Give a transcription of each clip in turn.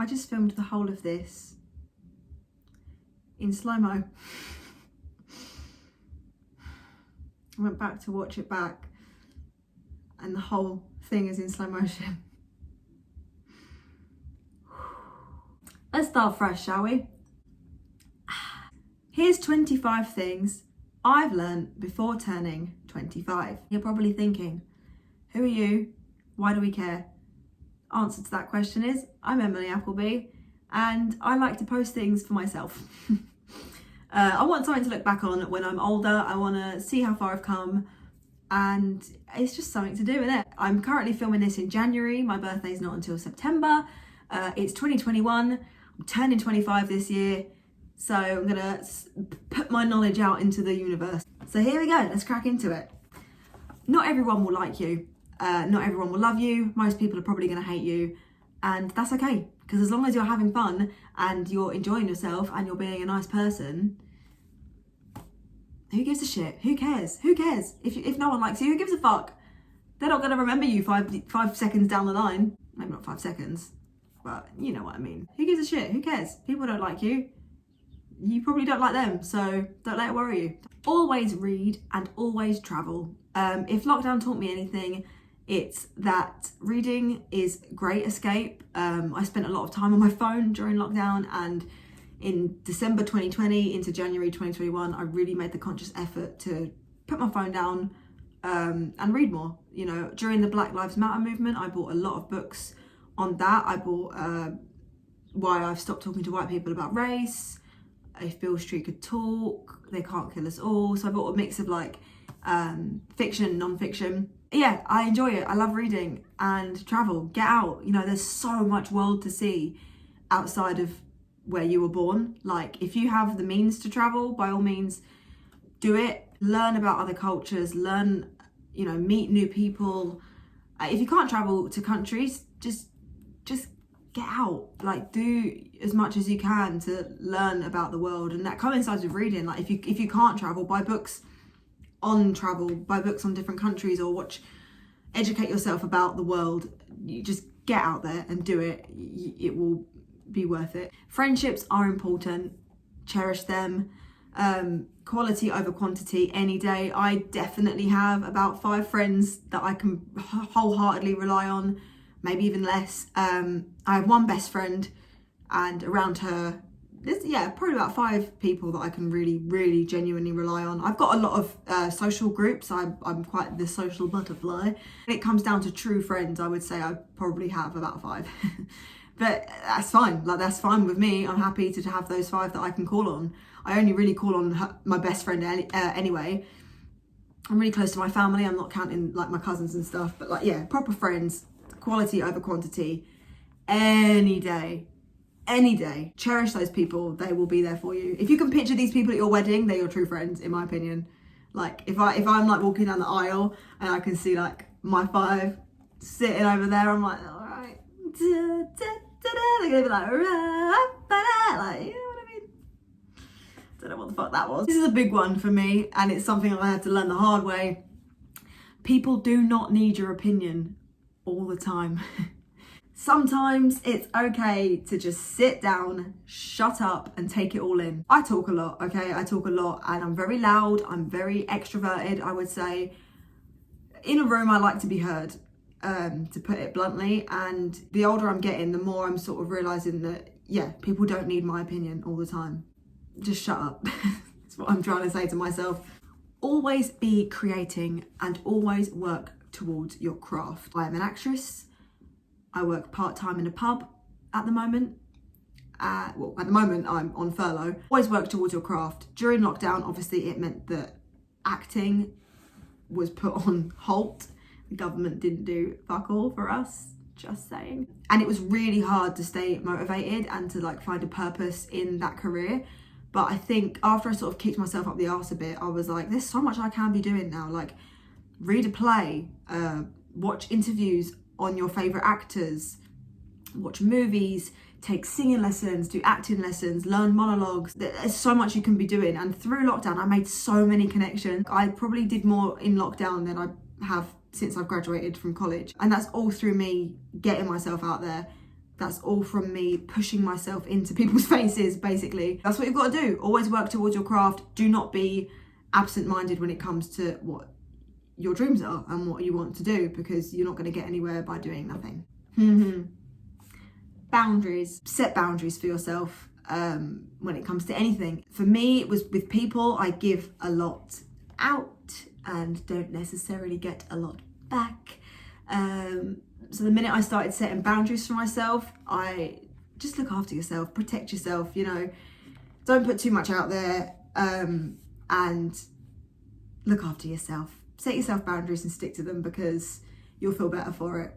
I just filmed the whole of this in slow-mo. I went back to watch it back and the whole thing is in slow motion. Let's start fresh, shall we? Here's 25 things I've learned before turning 25. You're probably thinking, who are you? Why do we care? Answer to that question is, I'm Emily Appleby and I like to post things for myself. I want something to look back on when I'm older. I want to see how far I've come and it's just something to do with it. I'm currently filming this in January. My birthday's not until September. It's 2021. I'm turning 25 this year. So I'm gonna put my knowledge out into the universe. So here we go, let's crack into it. Not everyone will like you. Not everyone will love you. Most people are probably gonna hate you. And that's okay, because as long as you're having fun and you're enjoying yourself and you're being a nice person, who gives a shit? Who cares? Who cares? If no one likes you, who gives a fuck? They're not gonna remember you five seconds down the line. Maybe not 5 seconds, but you know what I mean. Who gives a shit? Who cares? People don't like you. You probably don't like them, so don't let it worry you. Always read and always travel. If lockdown taught me anything, it's that reading is great escape. I spent a lot of time on my phone during lockdown, and in December 2020 into January 2021, I really made the conscious effort to put my phone down and read more. You know, during the Black Lives Matter movement, I bought a lot of books on that. I bought Why I've Stopped Talking to White People About Race, If Beale Street Could Talk, They Can't Kill Us All. So I bought a mix of like fiction and non-fiction. Yeah, I enjoy it. I love reading and travel. Get out. You know, there's so much world to see outside of where you were born. Like, if you have the means to travel, by all means, do it. Learn about other cultures. Learn, you know, meet new people. If you can't travel to countries, just get out. Like, do as much as you can to learn about the world, and that coincides with reading. Like, if you can't travel, buy books on travel, buy books on different countries, or educate yourself about the world. You just get out there and do it. It will be worth it. Friendships are important. Cherish them. Quality over quantity any day. I definitely have about 5 friends that I can wholeheartedly rely on, maybe even less. I have one best friend, and around her, there's probably about 5 people that I can really genuinely rely on. I've got a lot of social groups. I'm quite the social butterfly. When it comes down to true friends, I would say I probably have about 5. But that's fine. Like, that's fine with me. I'm happy to have those 5 that I can call on. I only really call on my best friend anyway. I'm really close to my family. I'm not counting like my cousins and stuff, but like, yeah, proper friends. Quality over quantity any day. Cherish those people. They will be there for you. If you can picture these people at your wedding, they're your true friends, in my opinion. Like, if I'm like walking down the aisle and I can see like my 5 sitting over there, I'm like, all right, they're gonna be like, you know what I mean? Don't know what the fuck that was. This is a big one for me, and it's something I had to learn the hard way. People do not need your opinion all the time. Sometimes it's okay to just sit down, shut up, and take it all in. I talk a lot, okay? I talk a lot, and I'm very loud. I'm very extroverted, I would say. In a room, I like to be heard, to put it bluntly. And the older I'm getting, the more I'm sort of realizing that, yeah, people don't need my opinion all the time. Just shut up. That's what I'm trying to say to myself. Always be creating and always work towards your craft. I am an actress. I work part-time in a pub at the moment. Well, at the moment I'm on furlough. Always work towards your craft. During lockdown, obviously it meant that acting was put on halt. The government didn't do fuck all for us, just saying. And it was really hard to stay motivated and to like find a purpose in that career. But I think after I sort of kicked myself up the arse a bit, I was like, there's so much I can be doing now. Like, read a play, watch interviews on your favourite actors, watch movies, take singing lessons, do acting lessons, learn monologues. There's so much you can be doing. And through lockdown, I made so many connections. I probably did more in lockdown than I have since I've graduated from college. And that's all through me getting myself out there, That's all from me pushing myself into people's faces, basically. That's what you've got to do. Always work towards your craft. Do not be absent-minded when it comes to what your dreams are and what you want to do, because you're not going to get anywhere by doing nothing. Boundaries. Set boundaries for yourself when it comes to anything. For me, it was with people. I give a lot out and don't necessarily get a lot back. So the minute I started setting boundaries for myself, I just look after yourself, protect yourself, you know, don't put too much out there, and look after yourself. Set yourself boundaries and stick to them, because you'll feel better for it.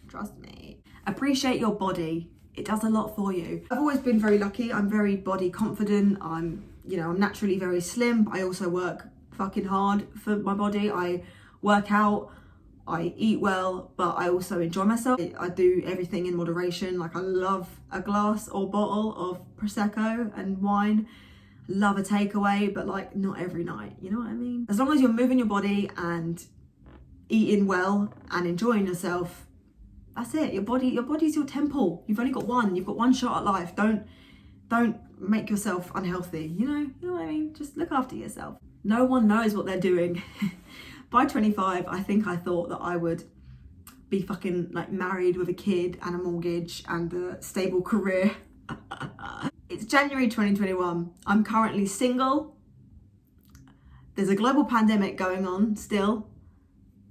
Trust me. Appreciate your body. It does a lot for you. I've always been very lucky. I'm very body confident. I'm naturally very slim. I also work fucking hard for my body. I work out, I eat well, but I also enjoy myself. I do everything in moderation. Like, I love a glass or bottle of Prosecco and wine. Love a takeaway, but like not every night, you know what I mean? As long as you're moving your body and eating well and enjoying yourself, that's it. Your body's your temple. You've only got one. You've got one shot at life. Don't make yourself unhealthy, you know what I mean? Just look after yourself. No one knows what they're doing. By 25, I think I thought that I would be fucking like married with a kid and a mortgage and a stable career. It's January 2021. I'm currently single. There's a global pandemic going on still.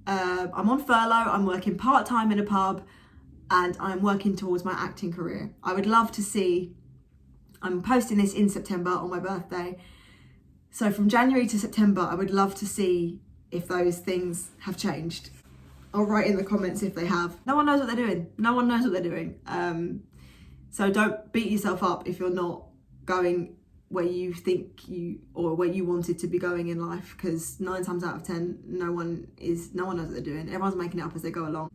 I'm on furlough. I'm working part-time in a pub, and I'm working towards my acting career. I would love to see, I'm posting this in September on my birthday. So from January to September, I would love to see if those things have changed. I'll write in the comments if they have. No one knows what they're doing. No one knows what they're doing. So don't beat yourself up if you're not going where you think or where you wanted to be going in life, because 9 times out of 10, no one knows what they're doing. Everyone's making it up as they go along.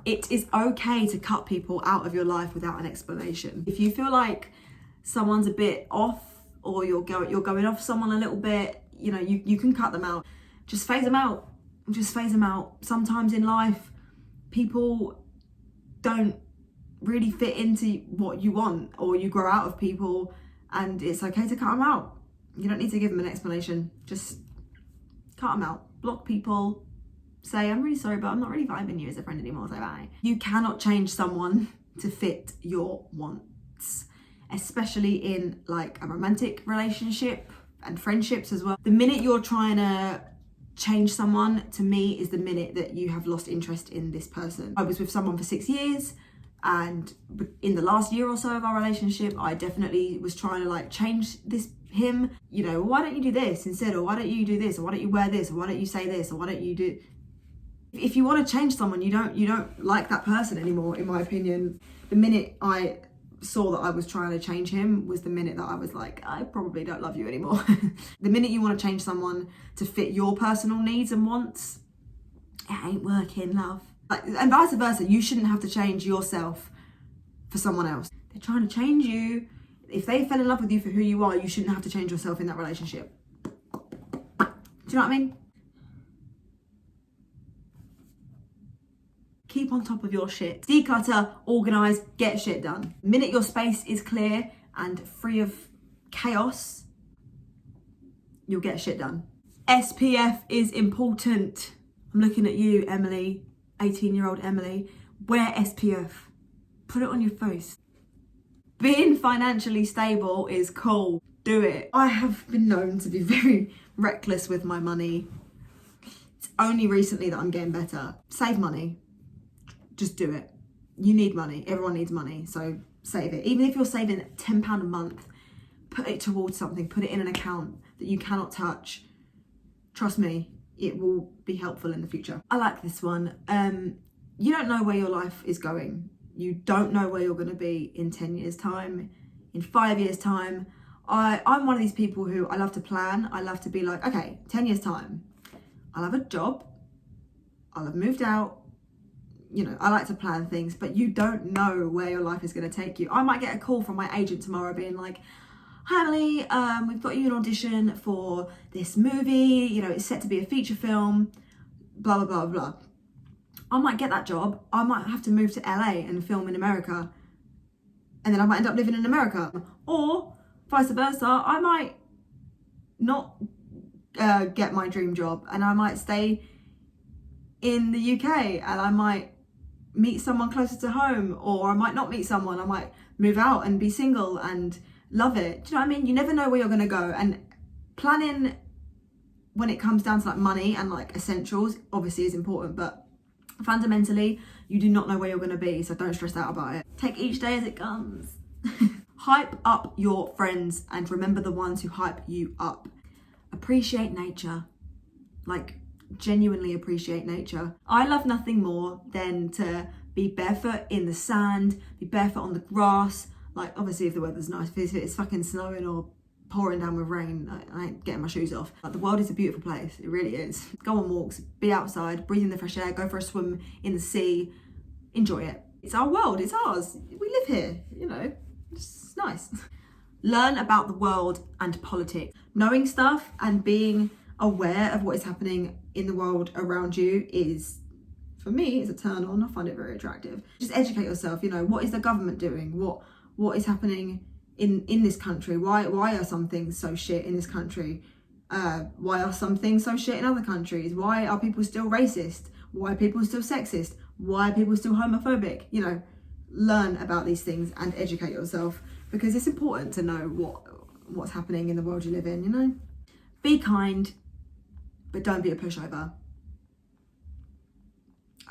It is okay to cut people out of your life without an explanation. If you feel like someone's a bit off, or you're going off someone a little bit, you know, you can cut them out. Just phase them out. Just phase them out. Sometimes in life, people don't really fit into what you want, or you grow out of people, and it's okay to cut them out. You don't need to give them an explanation. Just cut them out. Block people. Say, I'm really sorry, but I'm not really vibing you as a friend anymore, so bye. You cannot change someone to fit your wants, especially in like a romantic relationship and friendships as well. The minute you're trying to change someone, to me, is the minute that you have lost interest in this person. I was with someone for 6 years, and in the last year or so of our relationship, I definitely was trying to like change him. You know, why don't you do this instead? Or why don't you do this? Or why don't you wear this? Or why don't you say this? Or why don't you do... If you want to change someone, you don't like that person anymore, in my opinion. The minute I saw that I was trying to change him was the minute that I was like, I probably don't love you anymore. The minute you want to change someone to fit your personal needs and wants, it ain't working, love. And vice versa, you shouldn't have to change yourself for someone else. They're trying to change you. If they fell in love with you for who you are, you shouldn't have to change yourself in that relationship. Do you know what I mean? Keep on top of your shit. Declutter, organise, get shit done. The minute your space is clear and free of chaos, you'll get shit done. SPF is important. I'm looking at you, Emily, 18-year-old Emily. Wear SPF. Put it on your face. Being financially stable is cool. Do it. I have been known to be very reckless with my money. It's only recently that I'm getting better. Save money. Just do it. You need money. Everyone needs money. So save it. Even if you're saving £10 a month, put it towards something. Put it in an account that you cannot touch. Trust me, it will be helpful in the future. I like this one. You don't know where your life is going. You don't know where you're going to be in 10 years time, in 5 years time. I'm one of these people who I love to plan. I love to be like, okay, 10 years time, I'll have a job. I'll have moved out. You know, I like to plan things, but you don't know where your life is going to take you. I might get a call from my agent tomorrow being like, hi Emily, we've got you an audition for this movie. You know, it's set to be a feature film, blah, blah, blah, blah. I might get that job. I might have to move to LA and film in America. And then I might end up living in America. Or vice versa, I might not get my dream job and I might stay in the UK and I might meet someone closer to home, or I might not meet someone. I might move out and be single and love it. Do you know what I mean? You never know where you're going to go. And planning when it comes down to like money and like essentials obviously is important, but fundamentally, you do not know where you're going to be, so don't stress out about it. Take each day as it comes. Hype up your friends and remember the ones who hype you up. Appreciate nature. Like, genuinely appreciate nature. I love nothing more than to be barefoot in the sand, be barefoot on the grass. Like, obviously if the weather's nice, if it's fucking snowing or pouring down with rain, I ain't getting my shoes off. Like, the world is a beautiful place, it really is. Go on walks, be outside, breathe in the fresh air, go for a swim in the sea, enjoy it. It's our world, it's ours. We live here, you know, it's nice. Learn about the world and politics. Knowing stuff and being aware of what is happening in the world around you is, for me, it's a turn on. I find it very attractive. Just educate yourself, you know, what is the government doing? What is happening in this country? Why are some things so shit in this country? Why are some things so shit in other countries? Why are people still racist? Why are people still sexist? Why are people still homophobic? You know, learn about these things and educate yourself, because it's important to know what's happening in the world you live in, you know? Be kind, but don't be a pushover.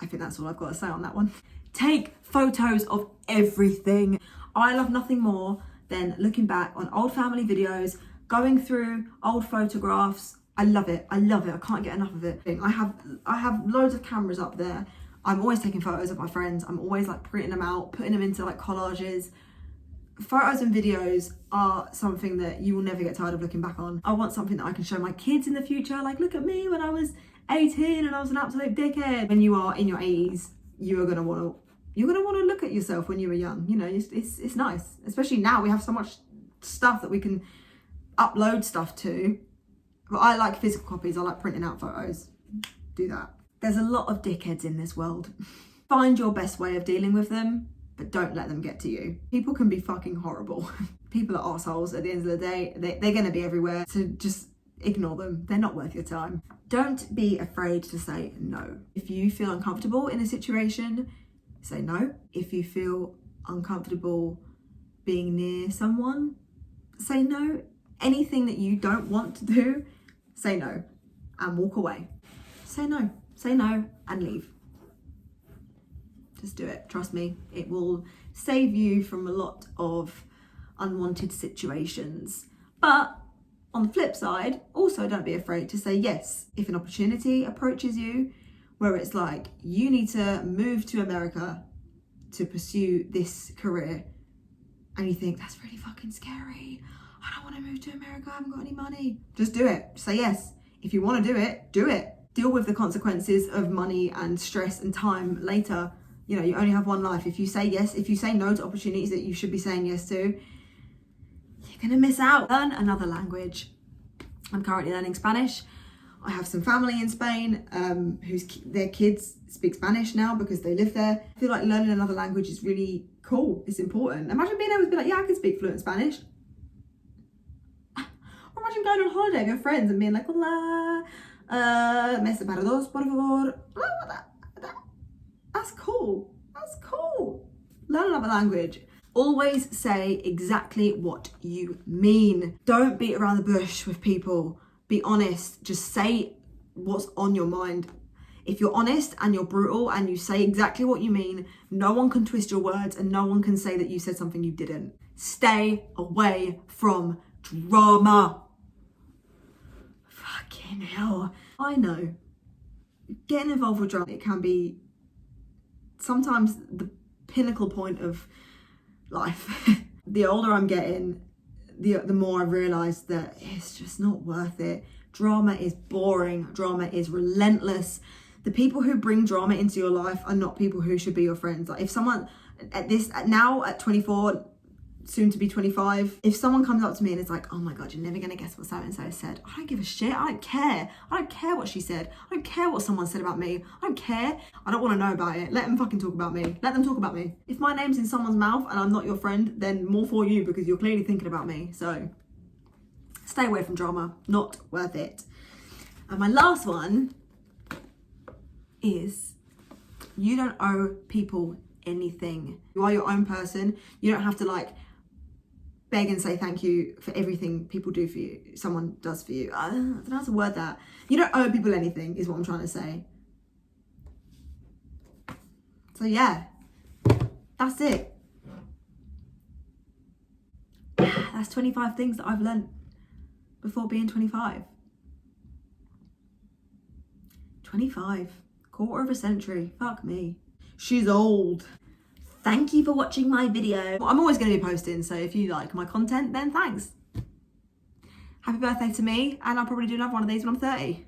I think that's all I've got to say on that one. Take photos of everything. I love nothing more than looking back on old family videos, going through old photographs. I love it. I can't get enough of it. I have loads of cameras up there. I'm always taking photos of my friends. I'm always like printing them out, putting them into like collages. Photos and videos are something that you will never get tired of looking back on. I want something that I can show my kids in the future. Like, look at me when I was 18 and I was an absolute dickhead. When you are in your 80s, you're gonna want to look at yourself when you were young. You know, it's nice. Especially now we have so much stuff that we can upload stuff to. But I like physical copies. I like printing out photos. Do that. There's a lot of dickheads in this world. Find your best way of dealing with them, but don't let them get to you. People can be fucking horrible. People are assholes at the end of the day. They're gonna be everywhere. So just ignore them. They're not worth your time. Don't be afraid to say no. If you feel uncomfortable in a situation, say no. If you feel uncomfortable being near someone, say no. Anything that you don't want to do, say no and walk away. Say no and leave. Just do it. Trust me, it will save you from a lot of unwanted situations. But on the flip side, also don't be afraid to say yes. If an opportunity approaches you where it's like, you need to move to America to pursue this career, and you think, that's really fucking scary. I don't want to move to America, I haven't got any money. Just do it. Say yes. If you want to do it, do it. Deal with the consequences of money and stress and time later. You know, you only have one life. If you say yes, if you say no to opportunities that you should be saying yes to, you're gonna miss out. Learn another language. I'm currently learning Spanish. I have some family in Spain their kids speak Spanish now because they live there. I feel like learning another language is really cool. It's important. Imagine being able to be like, yeah, I can speak fluent Spanish. Or imagine going on holiday with your friends and being like, hola, mesa para dos, por favor. That's cool. That's cool. Learn another language. Always say exactly what you mean. Don't beat around the bush with people. Be honest. Just say what's on your mind. If you're honest and you're brutal and you say exactly what you mean, no one can twist your words and no one can say that you said something you didn't. Stay away from drama. Fucking hell. I know. Getting involved with drama, it can be sometimes the pinnacle point of life. The older I'm getting, the more I've realised that it's just not worth it. Drama is boring. Drama is relentless. The people who bring drama into your life are not people who should be your friends. Like, if someone at 24, soon to be 25. If someone comes up to me and is like, oh my God, you're never gonna guess what so-and-so said, I don't give a shit. I don't care. I don't care what she said. I don't care what someone said about me. I don't care. I don't want to know about it. Let them fucking talk about me. Let them talk about me. If my name's in someone's mouth and I'm not your friend, then more for you, because you're clearly thinking about me. So stay away from drama. Not worth it. And my last one is, you don't owe people anything. You are your own person. You don't have to like beg and say thank you for everything people do for you, someone does for you. I don't know how to word that. You don't owe people anything is what I'm trying to say. So yeah, that's it. That's 25 things that I've learned before being 25. 25, quarter of a century, fuck me. She's old. Thank you for watching my video. I'm always going to be posting, so if you like my content, then thanks. Happy birthday to me, and I'll probably do another one of these when I'm 30.